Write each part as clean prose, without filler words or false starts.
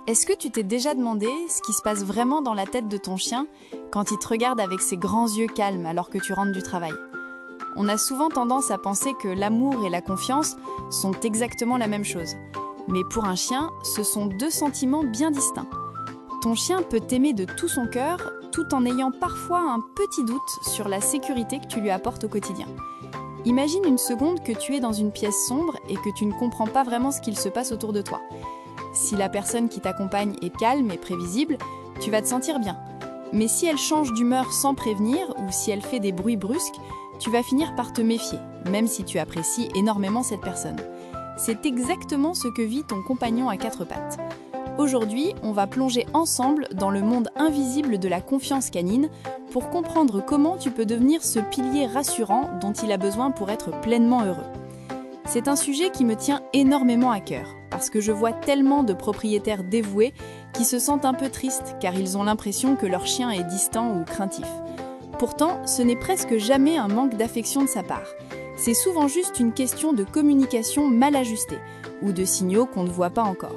Est-ce que tu t'es déjà demandé ce qui se passe vraiment dans la tête de ton chien quand il te regarde avec ses grands yeux calmes alors que tu rentres du travail? On a souvent tendance à penser que l'amour et la confiance sont exactement la même chose. Mais pour un chien, ce sont deux sentiments bien distincts. Ton chien peut t'aimer de tout son cœur, tout en ayant parfois un petit doute sur la sécurité que tu lui apportes au quotidien. Imagine une seconde que tu es dans une pièce sombre et que tu ne comprends pas vraiment ce qu'il se passe autour de toi. Si la personne qui t'accompagne est calme et prévisible, tu vas te sentir bien. Mais si elle change d'humeur sans prévenir ou si elle fait des bruits brusques, tu vas finir par te méfier, même si tu apprécies énormément cette personne. C'est exactement ce que vit ton compagnon à quatre pattes. Aujourd'hui, on va plonger ensemble dans le monde invisible de la confiance canine pour comprendre comment tu peux devenir ce pilier rassurant dont il a besoin pour être pleinement heureux. C'est un sujet qui me tient énormément à cœur, parce que je vois tellement de propriétaires dévoués qui se sentent un peu tristes car ils ont l'impression que leur chien est distant ou craintif. Pourtant, ce n'est presque jamais un manque d'affection de sa part. C'est souvent juste une question de communication mal ajustée, ou de signaux qu'on ne voit pas encore.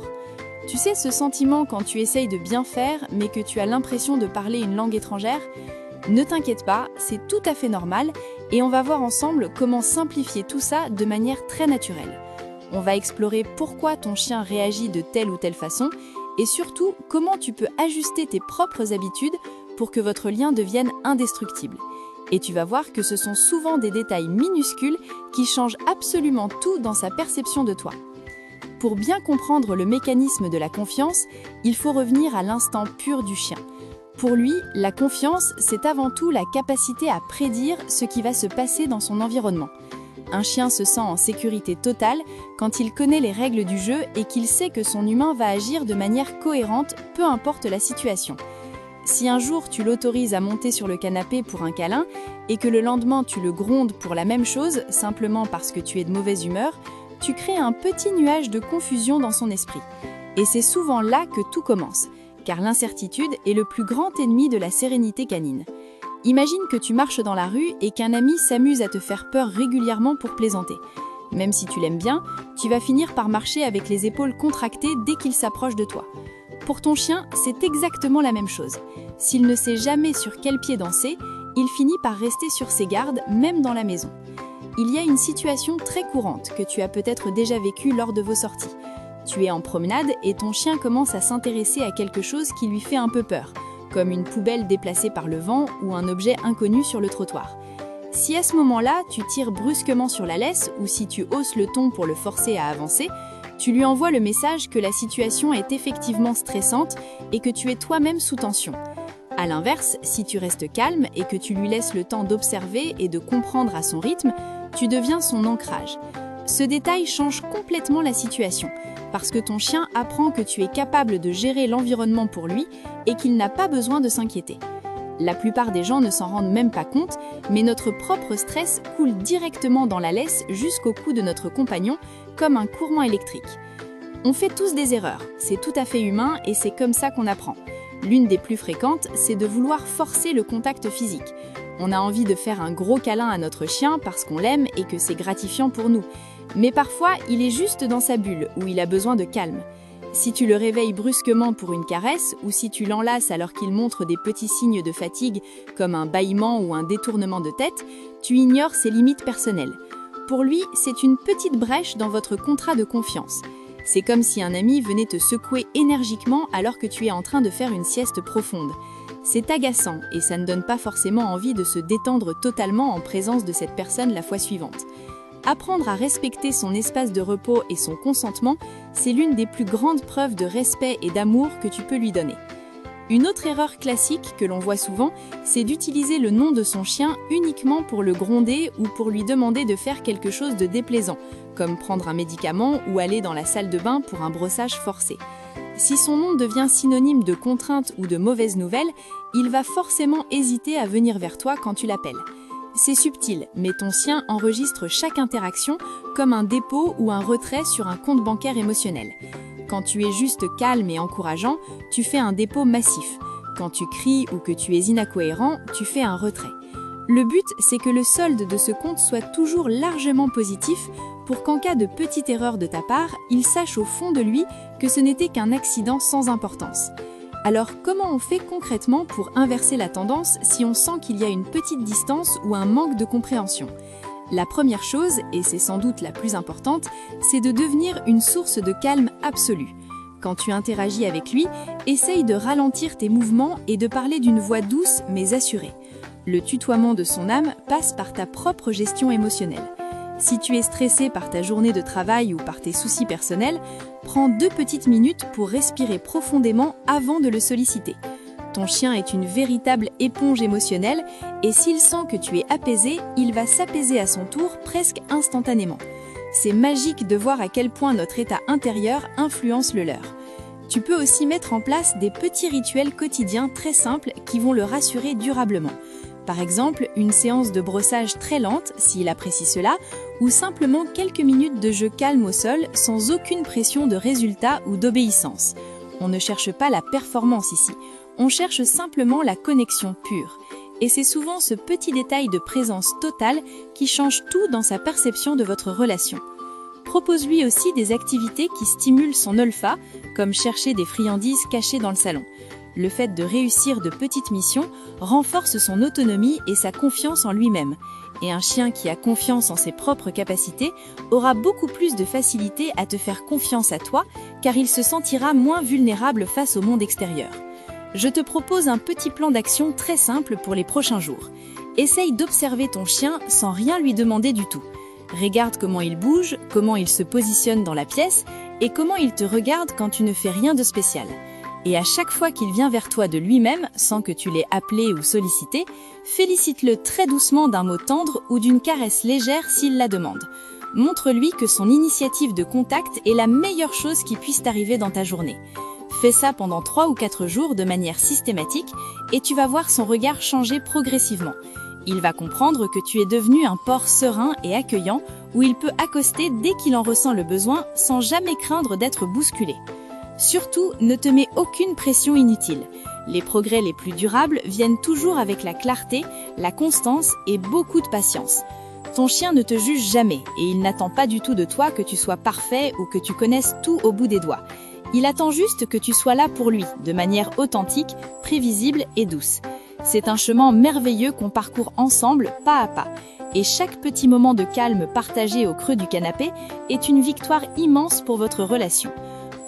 Tu sais ce sentiment quand tu essayes de bien faire, mais que tu as l'impression de parler une langue étrangère? Ne t'inquiète pas, c'est tout à fait normal, et on va voir ensemble comment simplifier tout ça de manière très naturelle. On va explorer pourquoi ton chien réagit de telle ou telle façon, et surtout comment tu peux ajuster tes propres habitudes pour que votre lien devienne indestructible. Et tu vas voir que ce sont souvent des détails minuscules qui changent absolument tout dans sa perception de toi. Pour bien comprendre le mécanisme de la confiance, il faut revenir à l'instant pur du chien. Pour lui, la confiance, c'est avant tout la capacité à prédire ce qui va se passer dans son environnement. Un chien se sent en sécurité totale quand il connaît les règles du jeu et qu'il sait que son humain va agir de manière cohérente, peu importe la situation. Si un jour tu l'autorises à monter sur le canapé pour un câlin et que le lendemain tu le grondes pour la même chose, simplement parce que tu es de mauvaise humeur, tu crées un petit nuage de confusion dans son esprit. Et c'est souvent là que tout commence, car l'incertitude est le plus grand ennemi de la sérénité canine. Imagine que tu marches dans la rue et qu'un ami s'amuse à te faire peur régulièrement pour plaisanter. Même si tu l'aimes bien, tu vas finir par marcher avec les épaules contractées dès qu'il s'approche de toi. Pour ton chien, c'est exactement la même chose. S'il ne sait jamais sur quel pied danser, il finit par rester sur ses gardes, même dans la maison. Il y a une situation très courante que tu as peut-être déjà vécue lors de vos sorties. Tu es en promenade et ton chien commence à s'intéresser à quelque chose qui lui fait un peu peur, comme une poubelle déplacée par le vent ou un objet inconnu sur le trottoir. Si à ce moment-là, tu tires brusquement sur la laisse ou si tu hausses le ton pour le forcer à avancer, tu lui envoies le message que la situation est effectivement stressante et que tu es toi-même sous tension. A l'inverse, si tu restes calme et que tu lui laisses le temps d'observer et de comprendre à son rythme, tu deviens son ancrage. Ce détail change complètement la situation, parce que ton chien apprend que tu es capable de gérer l'environnement pour lui et qu'il n'a pas besoin de s'inquiéter. La plupart des gens ne s'en rendent même pas compte, mais notre propre stress coule directement dans la laisse jusqu'au cou de notre compagnon, comme un courant électrique. On fait tous des erreurs, c'est tout à fait humain et c'est comme ça qu'on apprend. L'une des plus fréquentes, c'est de vouloir forcer le contact physique. On a envie de faire un gros câlin à notre chien parce qu'on l'aime et que c'est gratifiant pour nous. Mais parfois, il est juste dans sa bulle où il a besoin de calme. Si tu le réveilles brusquement pour une caresse ou si tu l'enlaces alors qu'il montre des petits signes de fatigue comme un bâillement ou un détournement de tête, tu ignores ses limites personnelles. Pour lui, c'est une petite brèche dans votre contrat de confiance. C'est comme si un ami venait te secouer énergiquement alors que tu es en train de faire une sieste profonde. C'est agaçant et ça ne donne pas forcément envie de se détendre totalement en présence de cette personne la fois suivante. Apprendre à respecter son espace de repos et son consentement, c'est l'une des plus grandes preuves de respect et d'amour que tu peux lui donner. Une autre erreur classique que l'on voit souvent, c'est d'utiliser le nom de son chien uniquement pour le gronder ou pour lui demander de faire quelque chose de déplaisant, comme prendre un médicament ou aller dans la salle de bain pour un brossage forcé. Si son nom devient synonyme de contrainte ou de mauvaise nouvelle, il va forcément hésiter à venir vers toi quand tu l'appelles. C'est subtil, mais ton chien enregistre chaque interaction comme un dépôt ou un retrait sur un compte bancaire émotionnel. Quand tu es juste calme et encourageant, tu fais un dépôt massif. Quand tu cries ou que tu es incohérent, tu fais un retrait. Le but, c'est que le solde de ce compte soit toujours largement positif pour qu'en cas de petite erreur de ta part, il sache au fond de lui que ce n'était qu'un accident sans importance. Alors comment on fait concrètement pour inverser la tendance si on sent qu'il y a une petite distance ou un manque de compréhension? La première chose, et c'est sans doute la plus importante, c'est de devenir une source de calme absolue. Quand tu interagis avec lui, essaye de ralentir tes mouvements et de parler d'une voix douce mais assurée. Le tutoiement de son âme passe par ta propre gestion émotionnelle. Si tu es stressé par ta journée de travail ou par tes soucis personnels, prends 2 petites minutes pour respirer profondément avant de le solliciter. Ton chien est une véritable éponge émotionnelle et s'il sent que tu es apaisé, il va s'apaiser à son tour presque instantanément. C'est magique de voir à quel point notre état intérieur influence le leur. Tu peux aussi mettre en place des petits rituels quotidiens très simples qui vont le rassurer durablement. Par exemple, une séance de brossage très lente, s'il apprécie cela, ou simplement quelques minutes de jeu calme au sol sans aucune pression de résultat ou d'obéissance. On ne cherche pas la performance ici, on cherche simplement la connexion pure. Et c'est souvent ce petit détail de présence totale qui change tout dans sa perception de votre relation. Propose-lui aussi des activités qui stimulent son olfact, comme chercher des friandises cachées dans le salon. Le fait de réussir de petites missions renforce son autonomie et sa confiance en lui-même. Et un chien qui a confiance en ses propres capacités aura beaucoup plus de facilité à te faire confiance à toi, car il se sentira moins vulnérable face au monde extérieur. Je te propose un petit plan d'action très simple pour les prochains jours. Essaye d'observer ton chien sans rien lui demander du tout. Regarde comment il bouge, comment il se positionne dans la pièce et comment il te regarde quand tu ne fais rien de spécial. Et à chaque fois qu'il vient vers toi de lui-même, sans que tu l'aies appelé ou sollicité, félicite-le très doucement d'un mot tendre ou d'une caresse légère s'il la demande. Montre-lui que son initiative de contact est la meilleure chose qui puisse t'arriver dans ta journée. Fais ça pendant 3 ou 4 jours de manière systématique et tu vas voir son regard changer progressivement. Il va comprendre que tu es devenu un port serein et accueillant où il peut accoster dès qu'il en ressent le besoin sans jamais craindre d'être bousculé. Surtout, ne te mets aucune pression inutile. Les progrès les plus durables viennent toujours avec la clarté, la constance et beaucoup de patience. Ton chien ne te juge jamais et il n'attend pas du tout de toi que tu sois parfait ou que tu connaisses tout au bout des doigts. Il attend juste que tu sois là pour lui, de manière authentique, prévisible et douce. C'est un chemin merveilleux qu'on parcourt ensemble, pas à pas. Et chaque petit moment de calme partagé au creux du canapé est une victoire immense pour votre relation.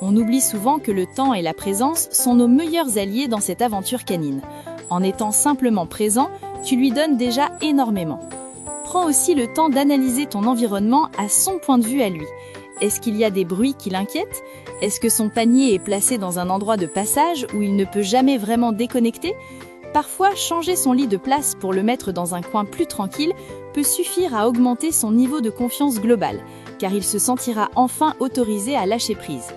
On oublie souvent que le temps et la présence sont nos meilleurs alliés dans cette aventure canine. En étant simplement présent, tu lui donnes déjà énormément. Prends aussi le temps d'analyser ton environnement à son point de vue à lui. Est-ce qu'il y a des bruits qui l'inquiètent? Est-ce que son panier est placé dans un endroit de passage où il ne peut jamais vraiment déconnecter? Parfois, changer son lit de place pour le mettre dans un coin plus tranquille peut suffire à augmenter son niveau de confiance global, car il se sentira enfin autorisé à lâcher prise.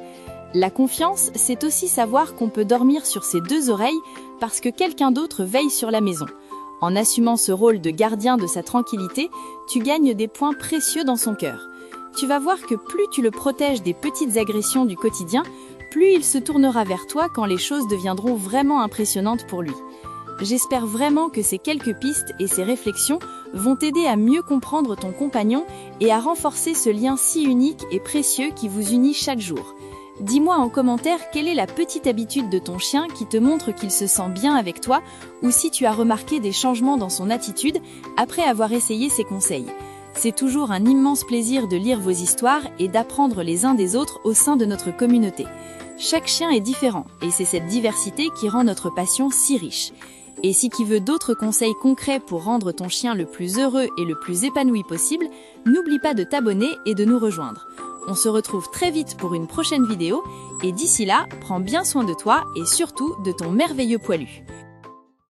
La confiance, c'est aussi savoir qu'on peut dormir sur ses 2 oreilles parce que quelqu'un d'autre veille sur la maison. En assumant ce rôle de gardien de sa tranquillité, tu gagnes des points précieux dans son cœur. Tu vas voir que plus tu le protèges des petites agressions du quotidien, plus il se tournera vers toi quand les choses deviendront vraiment impressionnantes pour lui. J'espère vraiment que ces quelques pistes et ces réflexions vont t'aider à mieux comprendre ton compagnon et à renforcer ce lien si unique et précieux qui vous unit chaque jour. Dis-moi en commentaire quelle est la petite habitude de ton chien qui te montre qu'il se sent bien avec toi ou si tu as remarqué des changements dans son attitude après avoir essayé ses conseils. C'est toujours un immense plaisir de lire vos histoires et d'apprendre les uns des autres au sein de notre communauté. Chaque chien est différent et c'est cette diversité qui rend notre passion si riche. Et si tu veux d'autres conseils concrets pour rendre ton chien le plus heureux et le plus épanoui possible, n'oublie pas de t'abonner et de nous rejoindre. On se retrouve très vite pour une prochaine vidéo et d'ici là, prends bien soin de toi et surtout de ton merveilleux poilu.